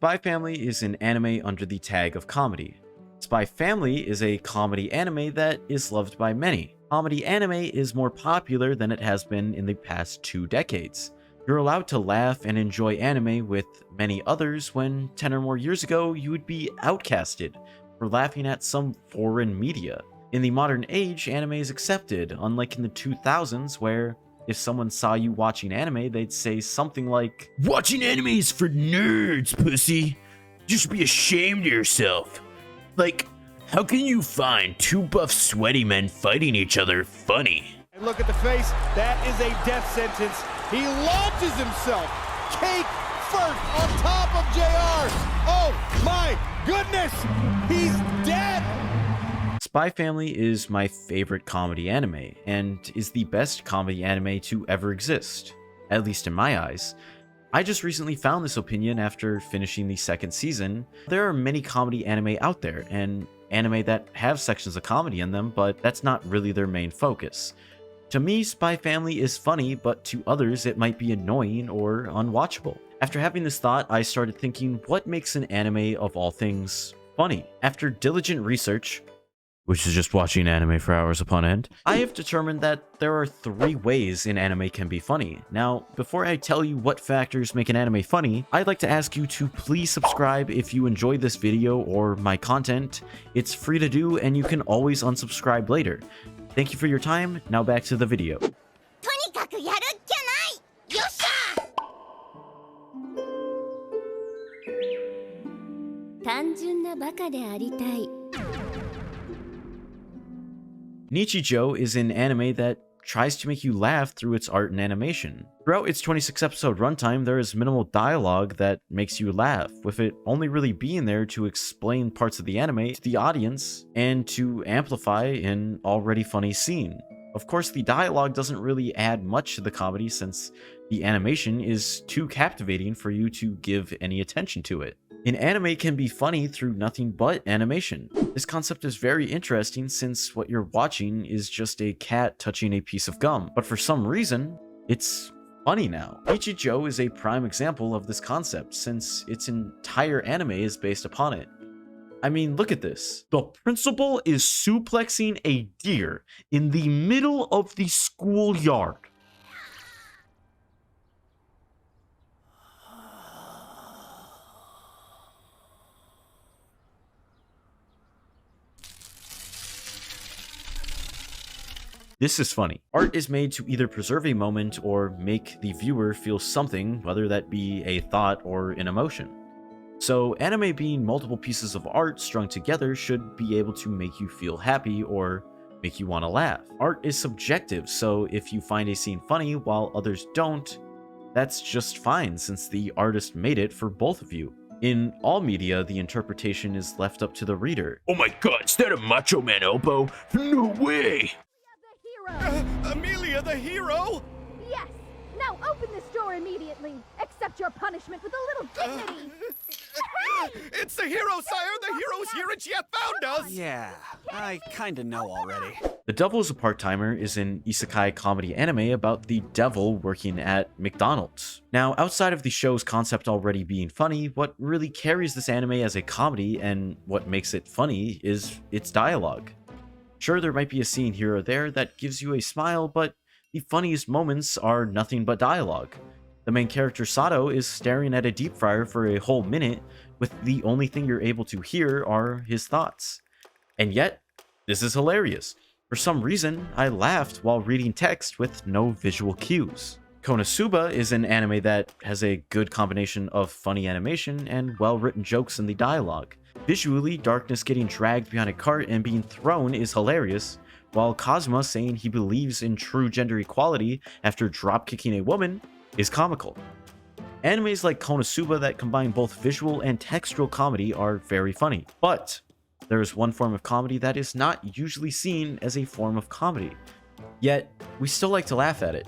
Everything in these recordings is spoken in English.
Spy Family is an anime under the tag of comedy. Spy Family is a comedy anime that is loved by many. Comedy anime is more popular than it has been in the past 2 decades. You're allowed to laugh and enjoy anime with many others when 10 or more years ago you would be outcasted for laughing at some foreign media. In the modern age, anime is accepted, unlike in the 2000s where if someone saw you watching anime, they'd say something like, "Watching anime is for nerds, pussy. You should be ashamed of yourself. Like, how can you find 2 buff sweaty men fighting each other funny?" And look at the face, that is a death sentence. He launches himself, cake first on top of JR. Oh my goodness, he's dead. Spy Family is my favorite comedy anime, and is the best comedy anime to ever exist, at least in my eyes. I just recently found this opinion after finishing the 2nd season. There are many comedy anime out there, and anime that have sections of comedy in them, but that's not really their main focus. To me, Spy Family is funny, but to others it might be annoying or unwatchable. After having this thought, I started thinking, what makes an anime of all things funny? After diligent research, which is just watching anime for hours upon end, I have determined that there are 3 ways an anime can be funny. Now, before I tell you what factors make an anime funny, I'd like to ask you to please subscribe if you enjoyed this video or my content. It's free to do, and you can always unsubscribe later. Thank you for your time. Now back to the video. とにかくやるっきゃない。よっしゃ。単純なバカでありたい。Nichijou is an anime that tries to make you laugh through its art and animation. Throughout its 26-episode runtime, there is minimal dialogue that makes you laugh, with it only really being there to explain parts of the anime to the audience and to amplify an already funny scene. Of course, the dialogue doesn't really add much to the comedy since the animation is too captivating for you to give any attention to it. An anime can be funny through nothing but animation. This concept is very interesting since what you're watching is just a cat touching a piece of gum, but for some reason, it's funny now. Nichijou is a prime example of this concept since its entire anime is based upon it. I mean, look at this. The principal is suplexing a deer in the middle of the schoolyard. This is funny. Art is made to either preserve a moment or make the viewer feel something, whether that be a thought or an emotion. So anime being multiple pieces of art strung together should be able to make you feel happy or make you want to laugh. Art is subjective, so if you find a scene funny while others don't, that's just fine since the artist made it for both of you. In all media, the interpretation is left up to the reader. Oh my god, is that a Macho Man elbow? No way! Amelia the hero? Yes! Now open this door immediately! Accept your punishment with a little dignity! It's the hero, sire! The hero's here and she hath found us! Yeah, I kinda know already. The Devil is a Part-Timer is an isekai comedy anime about the devil working at McDonald's. Now, outside of the show's concept already being funny, what really carries this anime as a comedy and what makes it funny is its dialogue. Sure, there might be a scene here or there that gives you a smile, but the funniest moments are nothing but dialogue. The main character Sato is staring at a deep fryer for a whole minute, with the only thing you're able to hear are his thoughts. And yet, this is hilarious. For some reason, I laughed while reading text with no visual cues. Konosuba is an anime that has a good combination of funny animation and well-written jokes in the dialogue. Visually, Darkness getting dragged behind a cart and being thrown is hilarious, while Kazuma saying he believes in true gender equality after drop-kicking a woman is comical. Animes like Konosuba that combine both visual and textual comedy are very funny, but there is one form of comedy that is not usually seen as a form of comedy, yet we still like to laugh at it.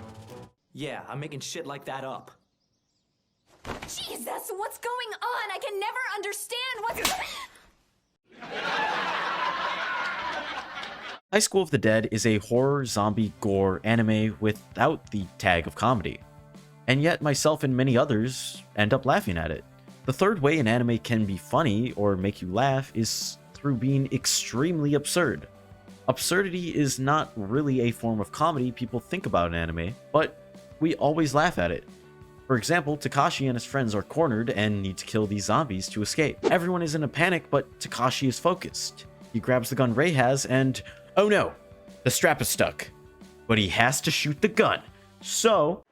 Yeah, I'm making shit like that up. Jesus, what's going on? I can never understand what's... High School of the Dead is a horror, zombie, gore anime without the tag of comedy. And yet myself and many others end up laughing at it. The third way an anime can be funny or make you laugh is through being extremely absurd. Absurdity is not really a form of comedy people think about in anime, but we always laugh at it. For example, Takashi and his friends are cornered and need to kill these zombies to escape. Everyone is in a panic, but Takashi is focused. He grabs the gun Rei has and, oh no, the strap is stuck. But he has to shoot the gun. So...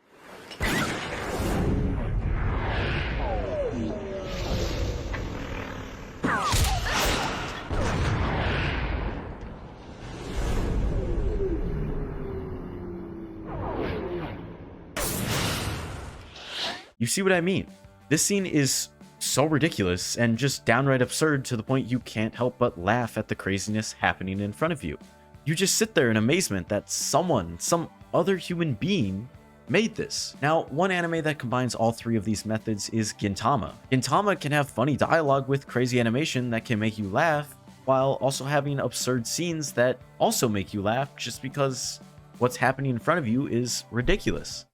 You see what I mean? This scene is so ridiculous and just downright absurd to the point you can't help but laugh at the craziness happening in front of you. You just sit there in amazement that someone, some other human being, made this. Now, one anime that combines all three of these methods is Gintama. Gintama can have funny dialogue with crazy animation that can make you laugh, while also having absurd scenes that also make you laugh just because what's happening in front of you is ridiculous.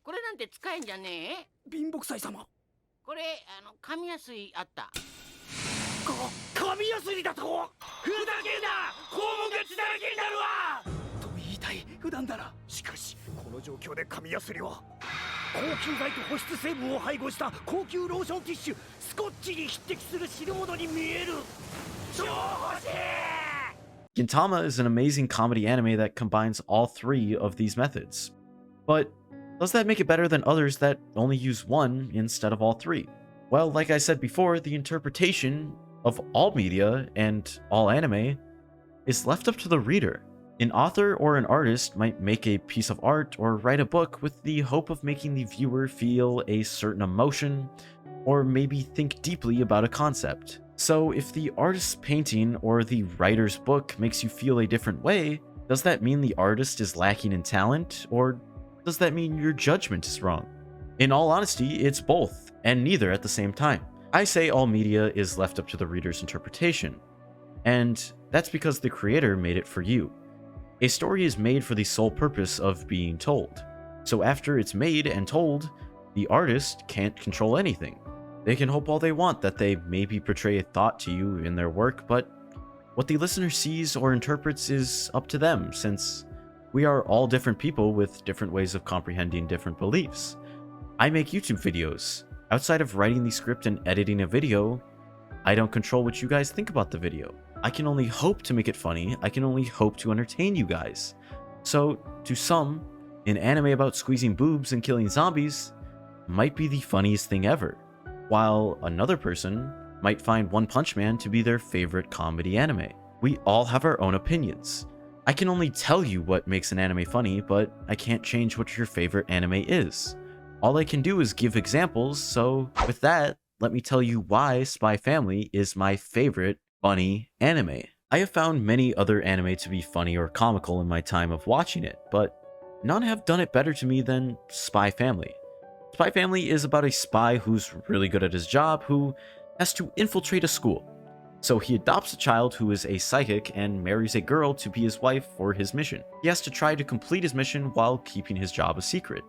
これなんて使えんじゃねえ貧乏祭様。これ紙やすいあった神やすりだと。ふざけんな。肛門が血だらけになるわ。と言いたい。普段なら。しかしこの状況で神やすりは抗菌剤と保湿成分を配合した高級ローションティッシュスコッチに匹敵する汁物に見える。超欲しい。 Gintama is an amazing comedy anime that combines all three of these methods. But does that make it better than others that only use one instead of all three? Well, like I said before, the interpretation of all media and all anime is left up to the reader. An author or an artist might make a piece of art or write a book with the hope of making the viewer feel a certain emotion or maybe think deeply about a concept. So if the artist's painting or the writer's book makes you feel a different way, does that mean the artist is lacking in talent, or does that mean your judgment is wrong? In all honesty, it's both, and neither at the same time. I say all media is left up to the reader's interpretation, and that's because the creator made it for you. A story is made for the sole purpose of being told. So after it's made and told, the artist can't control anything. They can hope all they want that they maybe portray a thought to you in their work, but what the listener sees or interprets is up to them, since we are all different people with different ways of comprehending different beliefs. I make YouTube videos. Outside of writing the script and editing a video, I don't control what you guys think about the video. I can only hope to make it funny. I can only hope to entertain you guys. So, to some, an anime about squeezing boobs and killing zombies might be the funniest thing ever, while another person might find One Punch Man to be their favorite comedy anime. We all have our own opinions. I can only tell you what makes an anime funny, but I can't change what your favorite anime is. All I can do is give examples, so with that, let me tell you why SpyXFamily is my favorite funny anime. I have found many other anime to be funny or comical in my time of watching it, but none have done it better to me than SpyXFamily. SpyXFamily is about a spy who's really good at his job who has to infiltrate a school. So he adopts a child who is a psychic and marries a girl to be his wife for his mission. He has to try to complete his mission while keeping his job a secret.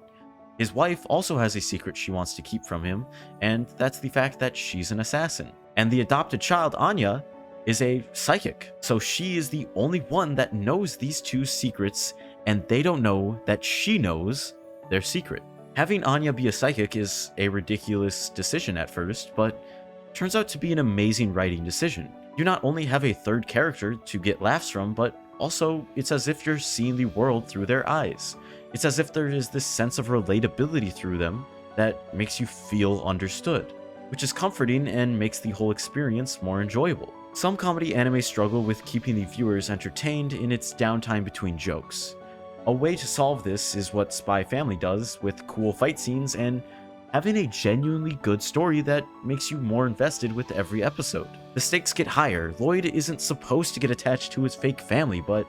His wife also has a secret she wants to keep from him, and that's the fact that she's an assassin. And the adopted child, Anya, is a psychic. So she is the only one that knows these two secrets, and they don't know that she knows their secret. Having Anya be a psychic is a ridiculous decision at first, but turns out to be an amazing writing decision. You not only have a third character to get laughs from, but also it's as if you're seeing the world through their eyes. It's as if there is this sense of relatability through them that makes you feel understood, which is comforting and makes the whole experience more enjoyable. Some comedy anime struggle with keeping the viewers entertained in its downtime between jokes. A way to solve this is what SpyXFamily does with cool fight scenes and having a genuinely good story that makes you more invested with every episode. The stakes get higher. Lloyd isn't supposed to get attached to his fake family, but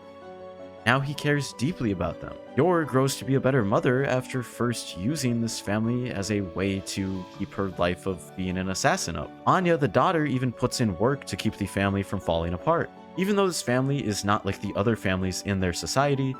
now he cares deeply about them. Yor grows to be a better mother after first using this family as a way to keep her life of being an assassin up. Anya, the daughter, even puts in work to keep the family from falling apart. Even though this family is not like the other families in their society,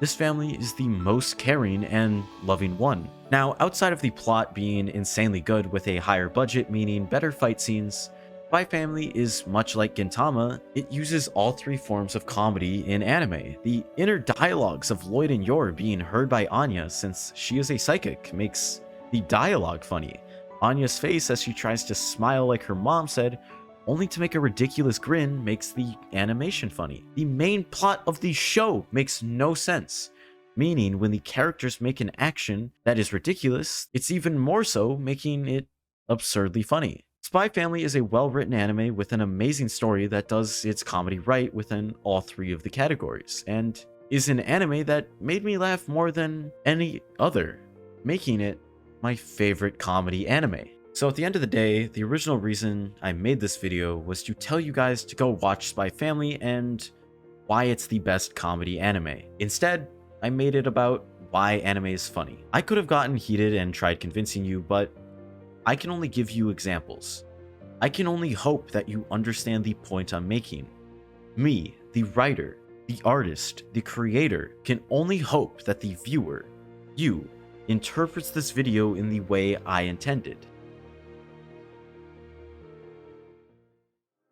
this family is the most caring and loving one. Now, outside of the plot being insanely good with a higher budget, meaning better fight scenes, Spy Family is much like Gintama. It uses all three forms of comedy in anime. The inner dialogues of Lloyd and Yor being heard by Anya, since she is a psychic, makes the dialogue funny. Anya's face as she tries to smile like her mom said, only to make a ridiculous grin, makes the animation funny. The main plot of the show makes no sense, meaning when the characters make an action that is ridiculous, it's even more so making it absurdly funny. Spy Family is a well-written anime with an amazing story that does its comedy right within all three of the categories, and is an anime that made me laugh more than any other, making it my favorite comedy anime. So at the end of the day, the original reason I made this video was to tell you guys to go watch Spy Family and why it's the best comedy anime. Instead, I made it about why anime is funny. I could have gotten heated and tried convincing you, but I can only give you examples. I can only hope that you understand the point I'm making. Me, the writer, the artist, the creator, can only hope that the viewer, you, interprets this video in the way I intended.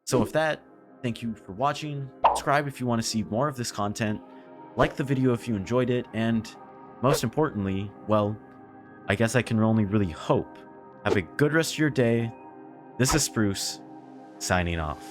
So with that, thank you for watching. Subscribe if you want to see more of this content. Like the video if you enjoyed it, and most importantly, well, I guess I can only really hope. Have a good rest of your day. This is Spruce, signing off.